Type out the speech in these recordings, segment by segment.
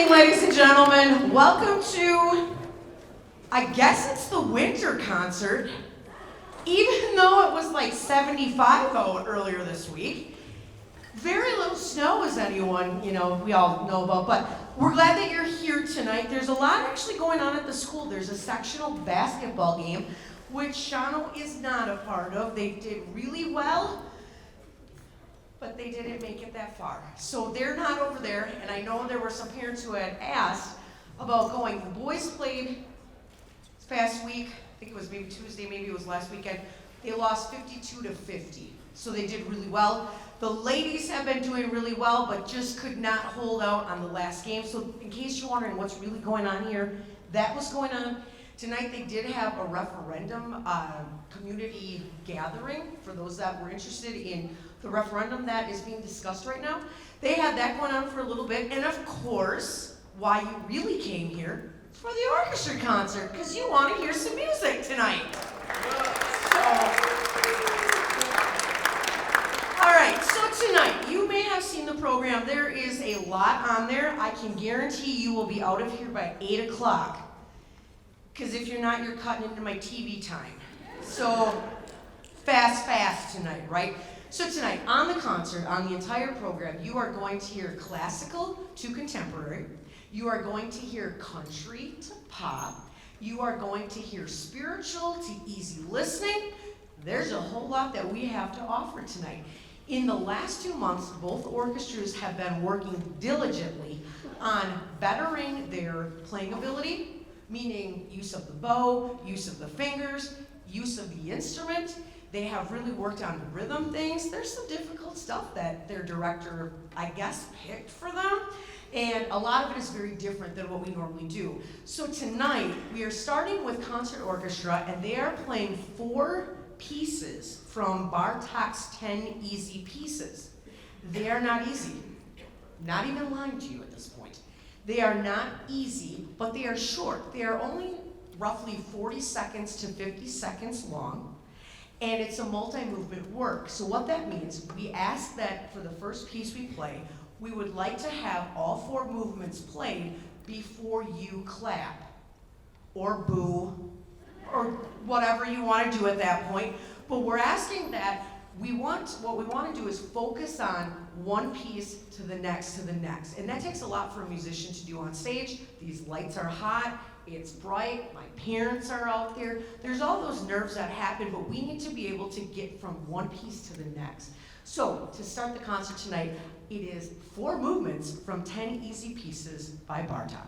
evening, ladies and gentlemen. Welcome to, I guess it's the winter concert. Even though it was like 75 out earlier this week. Very little snow, as anyone, we all know about, but we're glad that you're here tonight. There's a lot actually going on at the school. There's a sectional basketball game, which Shawano is not a part of. They did really well, but they didn't make it that far. So they're not over there, and I know there were some parents who had asked about going. The boys played this past week. I think it was maybe Tuesday, maybe it was last weekend. They lost 52-50, so they did really well. The ladies have been doing really well, but just could not hold out on the last game. So in case you're wondering what's really going on here, that was going on. Tonight they did have a referendum community gathering for those that were interested in the referendum that is being discussed right now. They had that going on for a little bit, and of course, why you really came here is for the orchestra concert, because you want to hear some music tonight. Alright, so tonight, you may have seen the program. There is a lot on there. I can guarantee you will be out of here by 8 o'clock. Because if you're not, you're cutting into my TV time. So, fast tonight, right? So tonight, on the concert, on the entire program, you are going to hear classical to contemporary. You are going to hear country to pop. You are going to hear spiritual to easy listening. There's a whole lot that we have to offer tonight. In the last 2 months, both orchestras have been working diligently on bettering their playing ability, meaning use of the bow, use of the fingers, use of the instrument. They have really worked on rhythm things. There's some difficult stuff that their director, I guess, picked for them. And a lot of it is very different than what we normally do. So tonight, we are starting with concert orchestra, and they are playing 4 pieces from Bartók's 10 easy pieces. They are not easy. Not even lying to you at this point. They are not easy, but they are short. They are only roughly 40 seconds to 50 seconds long, and it's a multi-movement work. So what that means, we ask that for the first piece we play, we would like to have all 4 movements played before you clap, or boo, or whatever you want to do at that point. But we're asking that what we want to do is focus on one piece to the next to the next. And that takes a lot for a musician to do on stage. These lights are hot, it's bright, my parents are out there. There's all those nerves that happen, but we need to be able to get from one piece to the next. So, to start the concert tonight, it is 4 movements from 10 easy pieces by Bartók.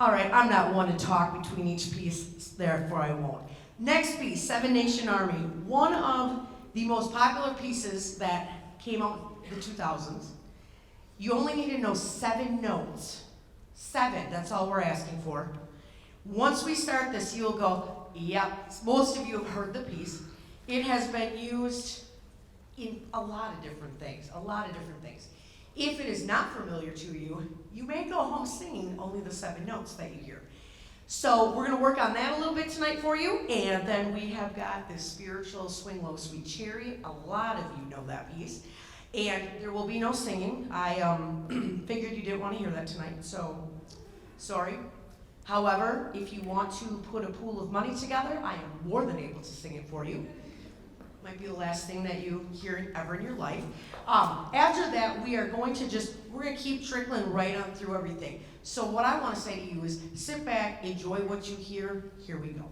All right, I'm not one to talk between each piece, therefore I won't. Next piece, Seven Nation Army. One of the most popular pieces that came out in the 2000s. You only need to know 7 notes. 7, that's all we're asking for. Once we start this, you'll go, yep, most of you have heard the piece. It has been used in a lot of different things, If it is not familiar to you, you may go home singing only the 7 notes that you hear. So we're gonna work on that a little bit tonight for you, and then we have got this spiritual Swing Low Sweet Chariot. A lot of you know that piece. And there will be no singing. I figured you didn't want to hear that tonight, so sorry. However, if you want to put a pool of money together, I am more than able to sing it for you. Might be the last thing that you hear ever in your life. After that, we're going to keep trickling right on through everything. So what I want to say to you is sit back, enjoy what you hear. Here we go.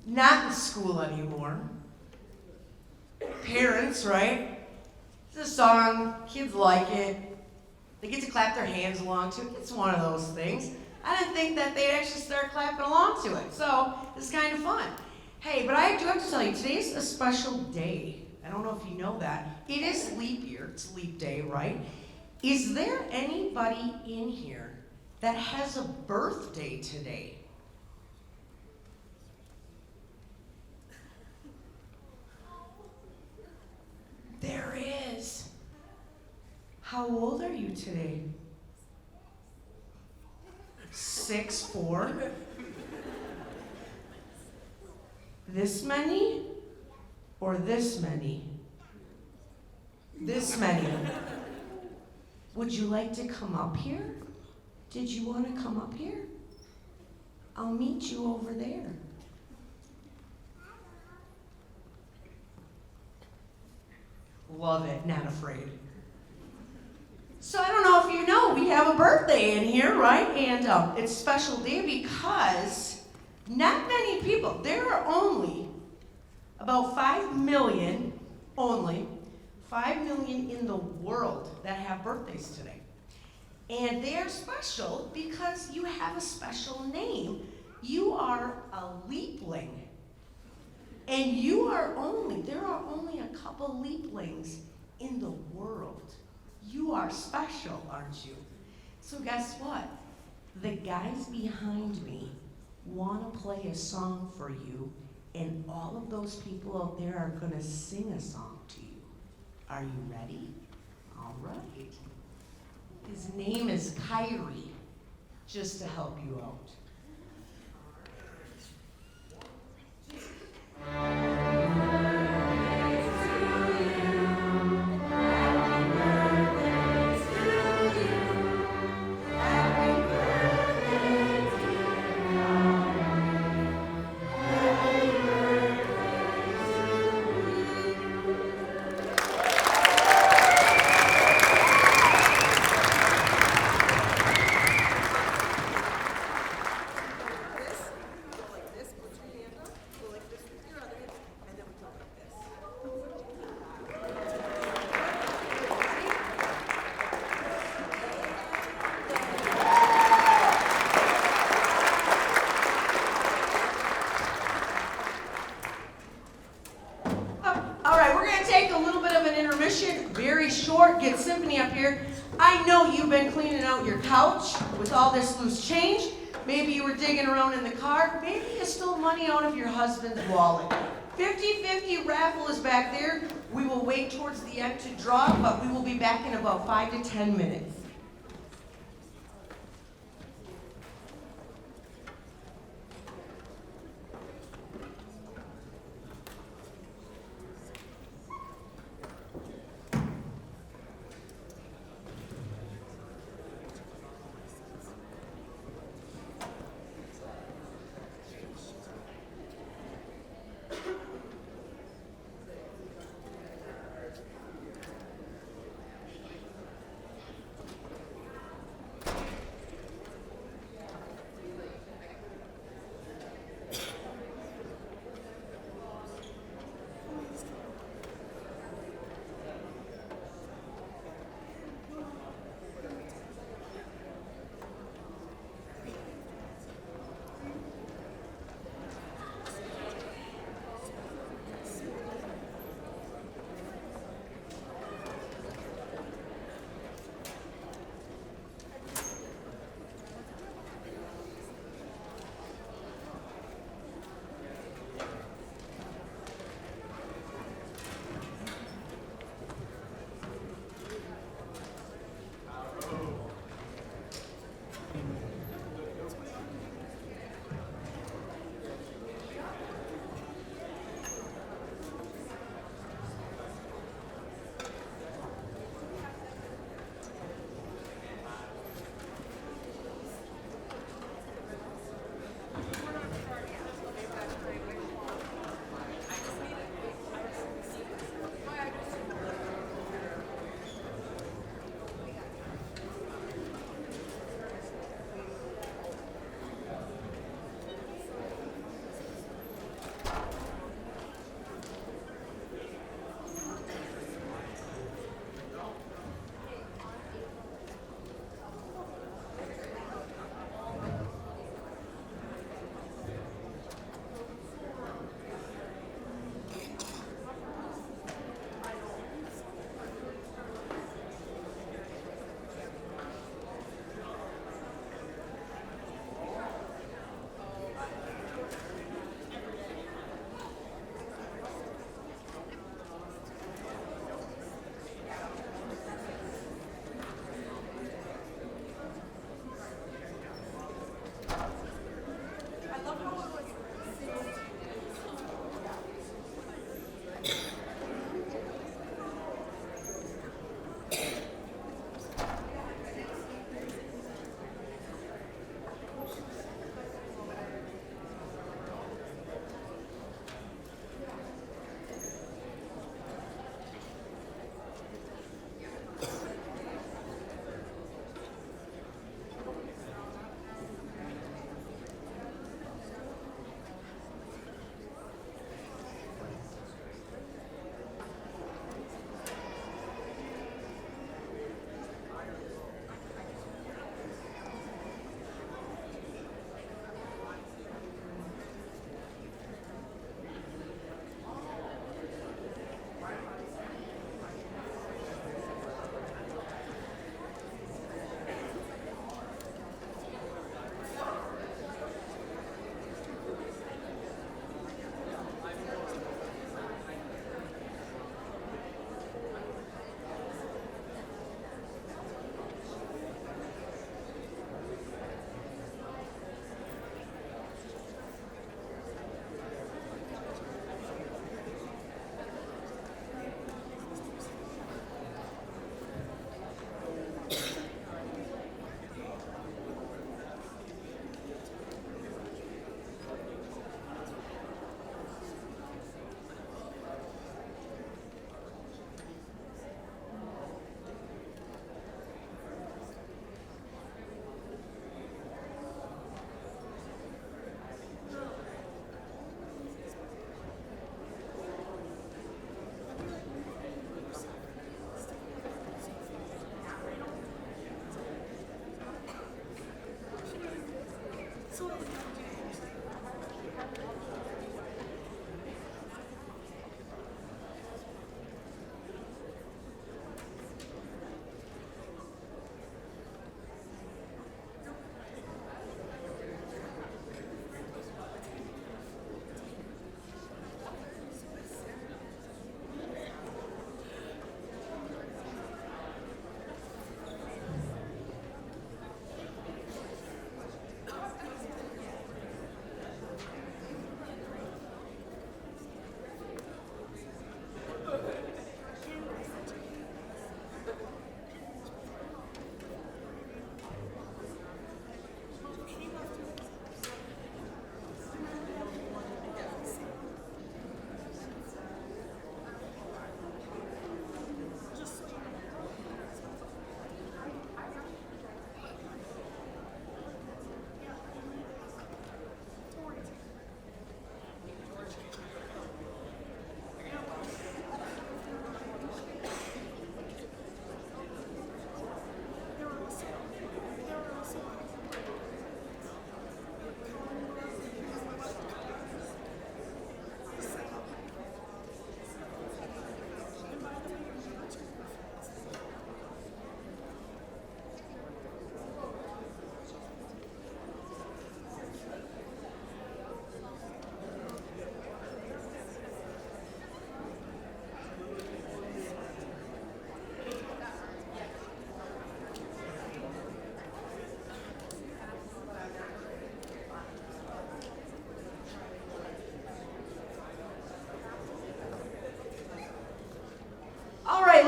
not in school anymore. Parents, right? It's a song, kids like it. They get to clap their hands along to it. It's one of those things. I didn't think that they'd actually start clapping along to it, so it's kind of fun. Hey, but I do have to tell you, today's a special day. I don't know if you know that. It is leap year. It's leap day, right? Is there anybody in here that has a birthday today? There is. How old are you today? 6'4"? This many? Or this many? This many. Would you like to come up here? Did you want to come up here? I'll meet you over there. Love it, not afraid. So I don't know if you know, we have a birthday in here, right? And it's a special day because not many people, there are only about 5 million, only 5 million in the world that have birthdays today. And they are special because you have a special name. You are a leapling. And there are only a couple leaplings in the world. You are special, aren't you? So guess what? The guys behind me want to play a song for you, and all of those people out there are going to sing a song to you. Are you ready? All right. His name is Kyrie, just to help you out. Very short, get Symphony up here. I know you've been cleaning out your couch with all this loose change. Maybe you were digging around in the car. Maybe you stole money out of your husband's wallet. 50-50 raffle is back there. We will wait towards the end to draw, but we will be back in about 5 to 10 minutes.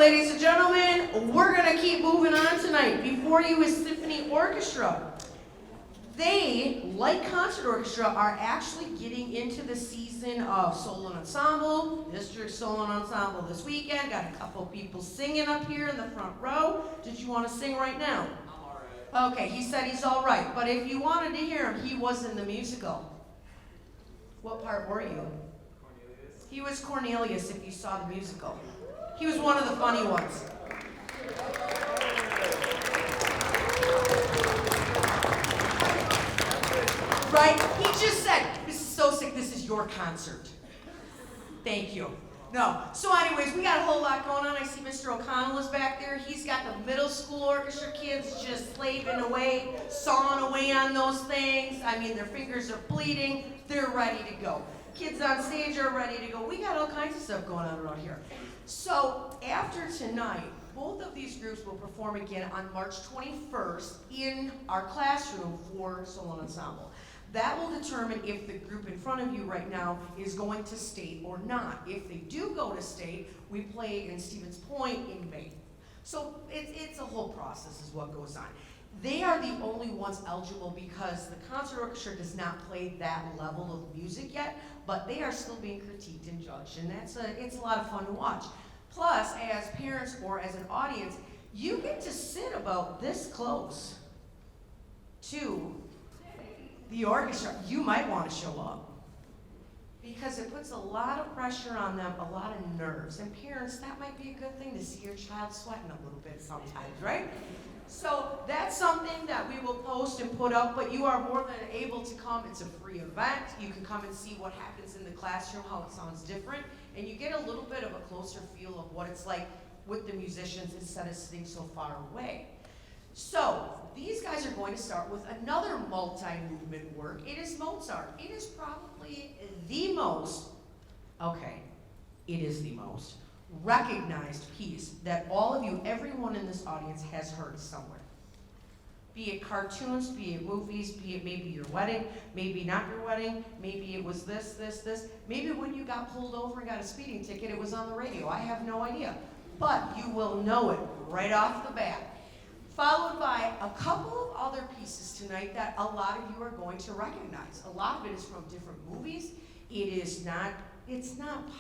ladies and gentlemen, we're gonna keep moving on tonight. Before you is Symphony Orchestra. They, like concert orchestra, are actually getting into the season of solo and ensemble. District solo and ensemble this weekend. Got a couple people singing up here in the front row. Did you want to sing right now? I'm all right. Okay, he said he's all right. But if you wanted to hear him, he was in the musical. What part were you? Cornelius. He was Cornelius if you saw the musical. He was one of the funny ones. Right? He just said, this is so sick, this is your concert. Thank you. No. So anyways, we got a whole lot going on. I see Mr. O'Connell is back there. He's got the middle school orchestra kids just slaving away, sawing away on those things. I mean, their fingers are bleeding. They're ready to go. Kids on stage are ready to go. We got all kinds of stuff going on around here. So after tonight, both of these groups will perform again on March 21st in our classroom for solo and ensemble. That will determine if the group in front of you right now is going to state or not. If they do go to state, we play in Stevens Point in May. So it's a whole process is what goes on. They are the only ones eligible because the concert orchestra does not play that level of music yet, but they are still being critiqued and judged, and it's a lot of fun to watch. Plus, as parents or as an audience, you get to sit about this close to the orchestra. You might want to show up because it puts a lot of pressure on them, a lot of nerves. And parents, that might be a good thing to see your child sweating a little bit sometimes, right? So that's something that we will post and put up, but you are more than able to come. It's a free event. You can come and see what happens in the classroom, how it sounds different, and you get a little bit of a closer feel of what it's like with the musicians instead of sitting so far away. So these guys are going to start with another multi-movement work. It is Mozart. It is probably the most, it is the most recognized piece that all of you, everyone in this audience has heard somewhere. Be it cartoons, be it movies, be it maybe your wedding, maybe not your wedding, maybe it was this. Maybe when you got pulled over and got a speeding ticket, it was on the radio. I have no idea. But you will know it right off the bat. Followed by a couple of other pieces tonight that a lot of you are going to recognize. A lot of it is from different movies. It's not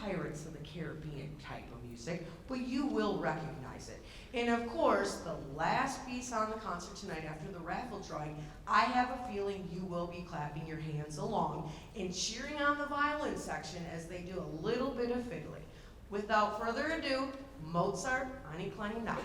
Pirates of the Caribbean type of music, but you will recognize it. And of course, the last piece on the concert tonight after the raffle drawing, I have a feeling you will be clapping your hands along and cheering on the violin section as they do a little bit of fiddling. Without further ado, Mozart, Eine kleine Nacht.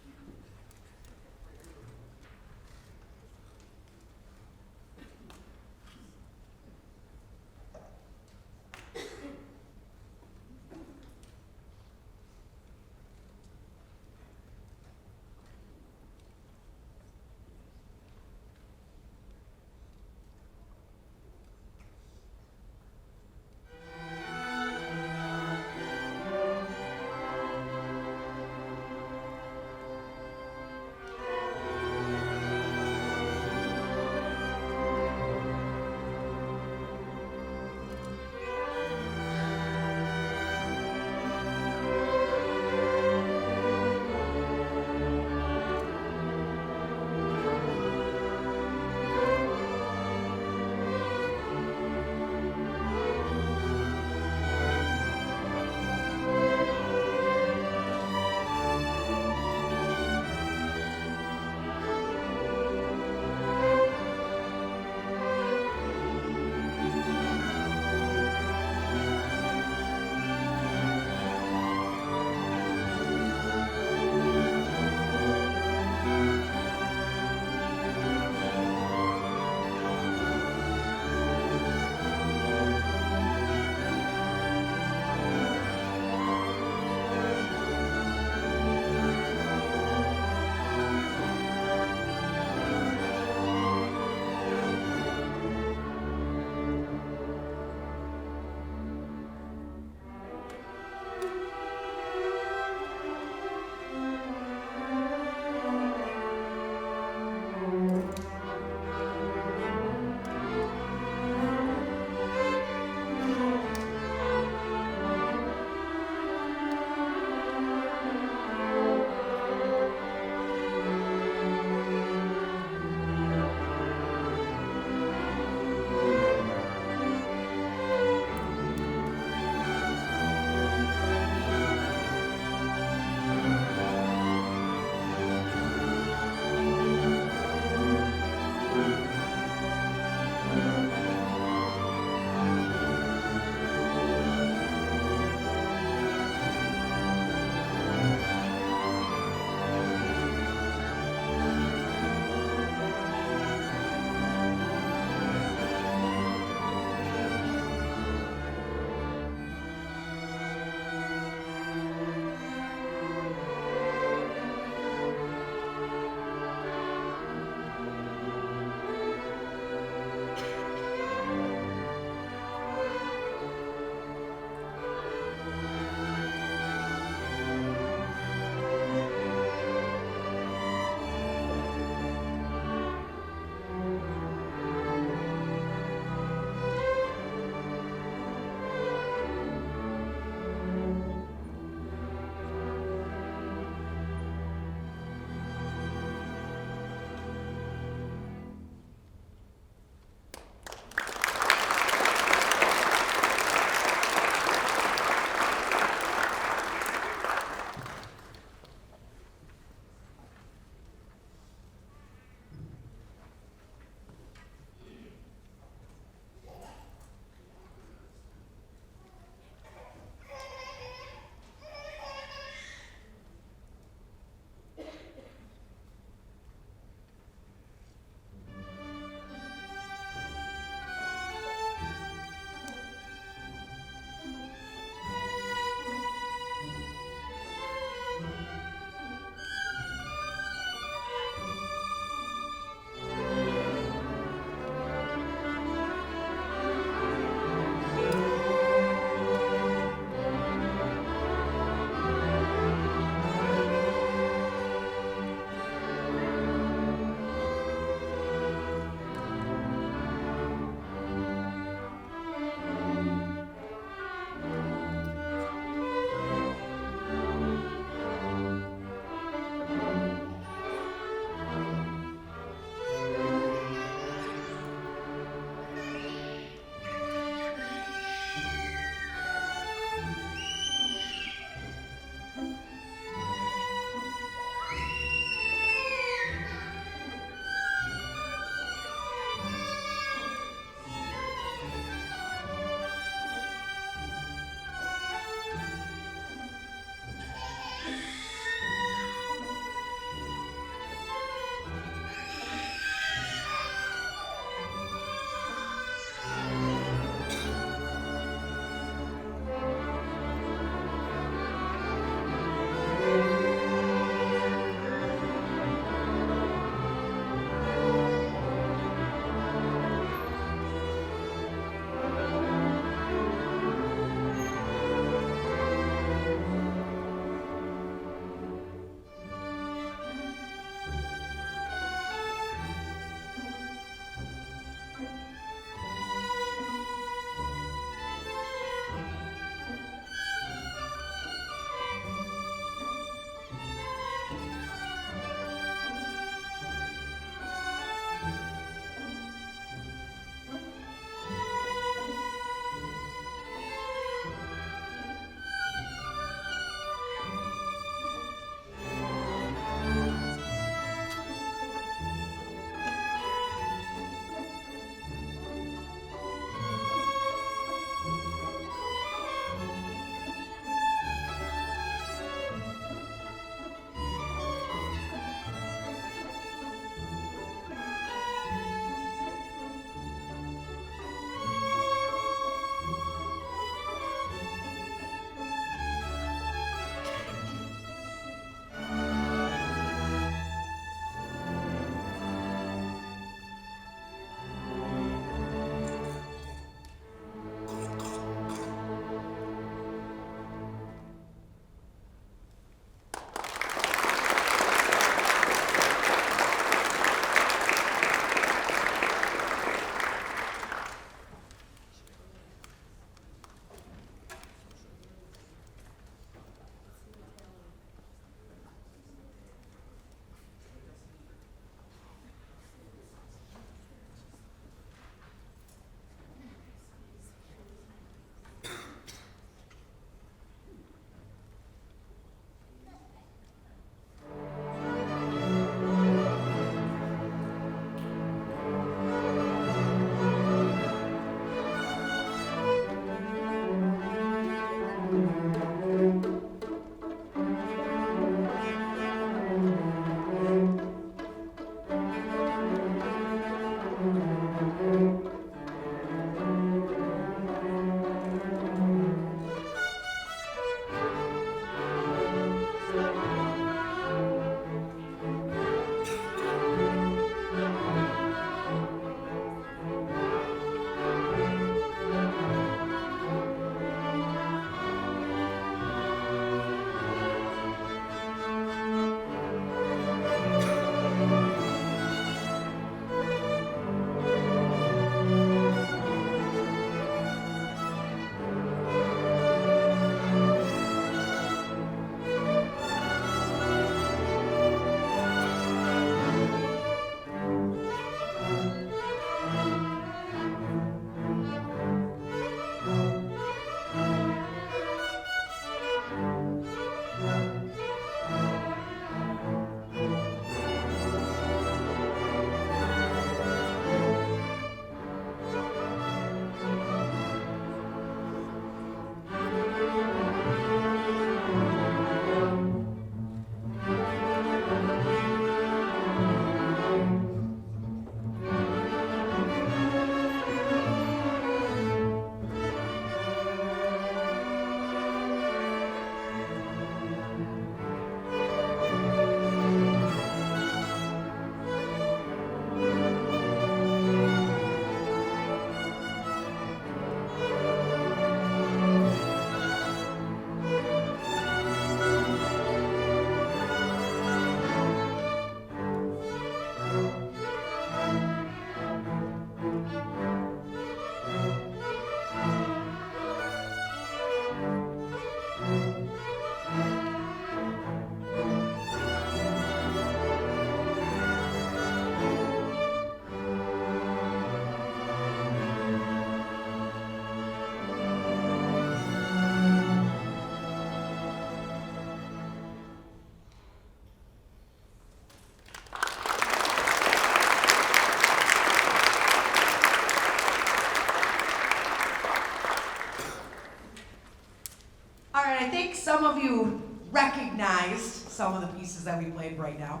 pieces that we played right now.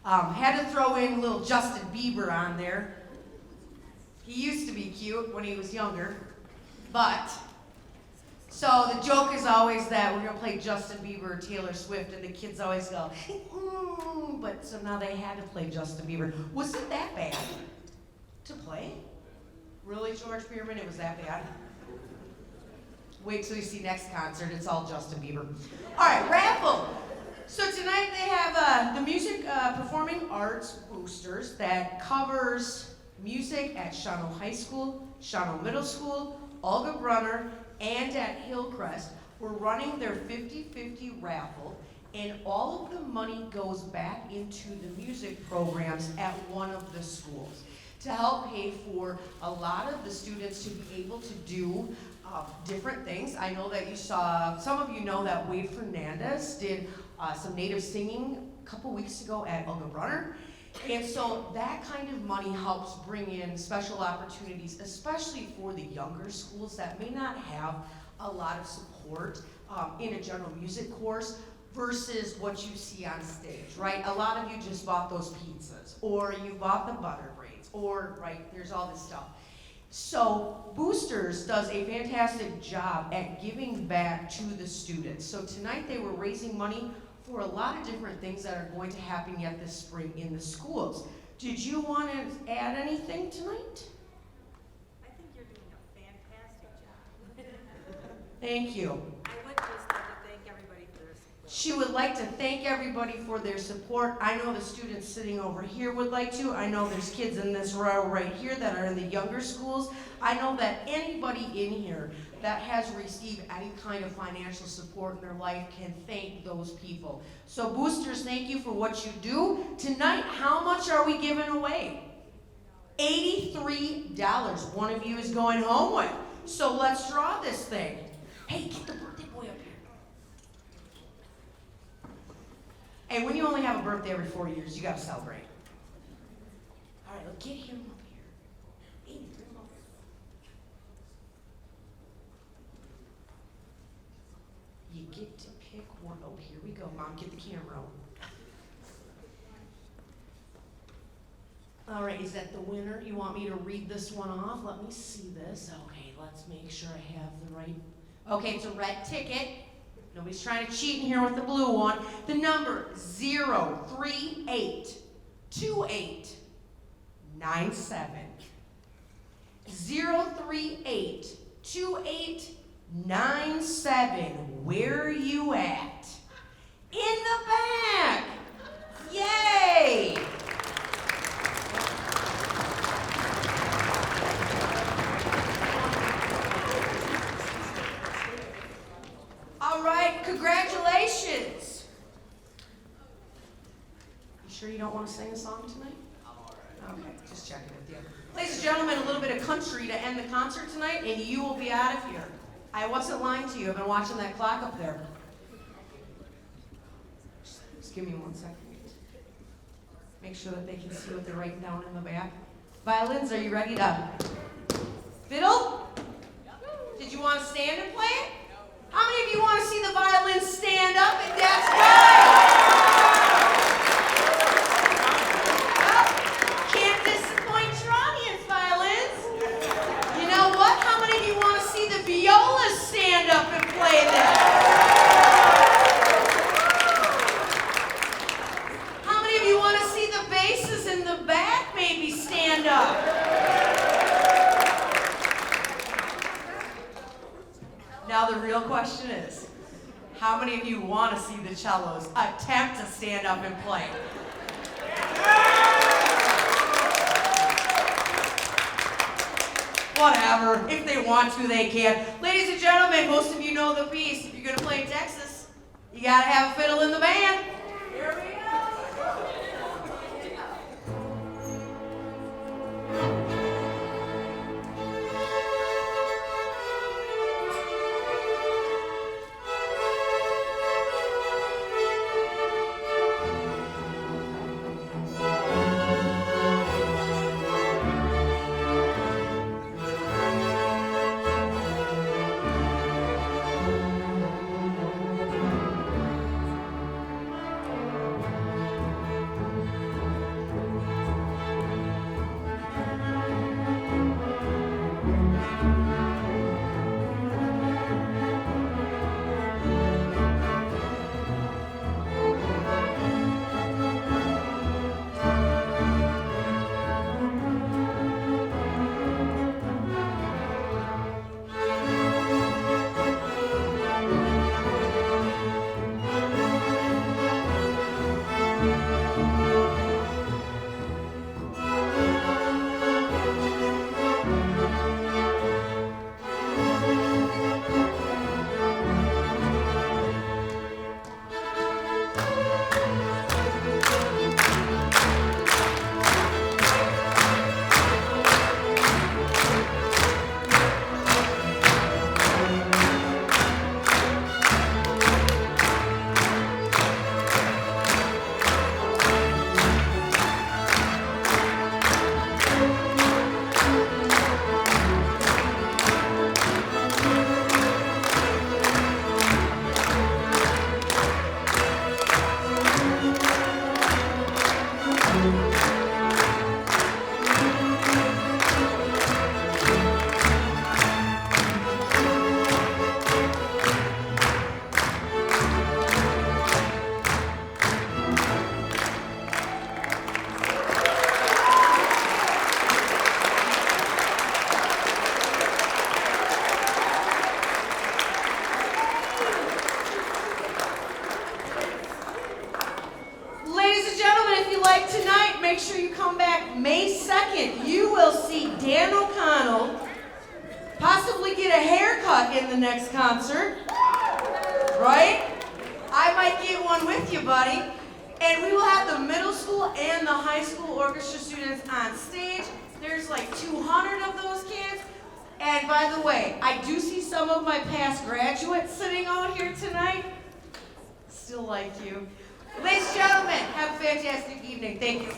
Had to throw in a little Justin Bieber on there. He used to be cute when he was younger, but, so the joke is always that we're gonna play Justin Bieber or Taylor Swift, and the kids always go, but so now they had to play Justin Bieber. Was it that bad to play? Really, George Bierman, it was that bad? Wait till you see next concert, it's all Justin Bieber. All right, raffle. So tonight they have the Music Performing Arts Boosters that covers music at Shawano High School, Shawano Middle School, Olga Brunner, and at Hillcrest. We're running their 50-50 raffle, and all of the money goes back into the music programs at one of the schools to help pay for a lot of the students to be able to do different things. I know that you saw, some of you know that Wade Fernandez did some native singing a couple weeks ago at Olga Brunner. And so that kind of money helps bring in special opportunities, especially for the younger schools that may not have a lot of support in a general music course versus what you see on stage, right? A lot of you just bought those pizzas, or you bought the butter braids, or, right, there's all this stuff. So Boosters does a fantastic job at giving back to the students. So tonight they were raising money for a lot of different things that are going to happen yet this spring in the schools. Did you want to add anything tonight? I think you're doing a fantastic job. Thank you. I would just like to thank everybody for their support. She would like to thank everybody for their support. I know the students sitting over here would like to. I know there's kids in this row right here that are in the younger schools. I know that anybody in here that has received any kind of financial support in their life can thank those people. So Boosters, thank you for what you do. Tonight, how much are we giving away? $83 one of you is going home with. So let's draw this thing. Hey, get the birthday boy up here. Hey, when you only have a birthday every 4 years, you gotta celebrate. All right, let's get him up here. 83. You get to pick one. Oh, here we go. Mom, get the camera on. All right, is that the winner? You want me to read this one off? Let me see this. Okay, let's make sure I have the right. Okay, it's a red ticket. Nobody's trying to cheat in here with the blue one. The number 0382897. 0382897. Where are you at? In the back. Yay! All right, congratulations. You sure you don't want to sing a song tonight? I'm all right. Okay, just checking with you. Ladies and gentlemen, a little bit of country to end the concert tonight, and you will be out of here. I wasn't lying to you. I've been watching that clock up there. Just give me 1 second. Make sure that they can see what they're writing down in the back. Violins, are you ready to fiddle? Did you want to stand and play it? How many of you want to see the violins stand up and that's right? Well, can't disappoint your audience, violins. You know what? How many of you want to see the violas stand up and play this? How many of you want to see the basses in the back maybe stand up? Now the real question is, how many of you want to see the cellos attempt to stand up and play? Whatever, if they want to, they can. Ladies and gentlemen, most of you know the piece. If you're going to play in Texas, you got to have a fiddle in the band. Here we go. make sure you come back May 2nd. You will see Dan O'Connell possibly get a haircut in the next concert. Right? I might get one with you, buddy. And we will have the middle school and the high school orchestra students on stage. There's like 200 of those kids. And by the way, I do see some of my past graduates sitting out here tonight. Still like you. Ladies and gentlemen, have a fantastic evening. Thank you.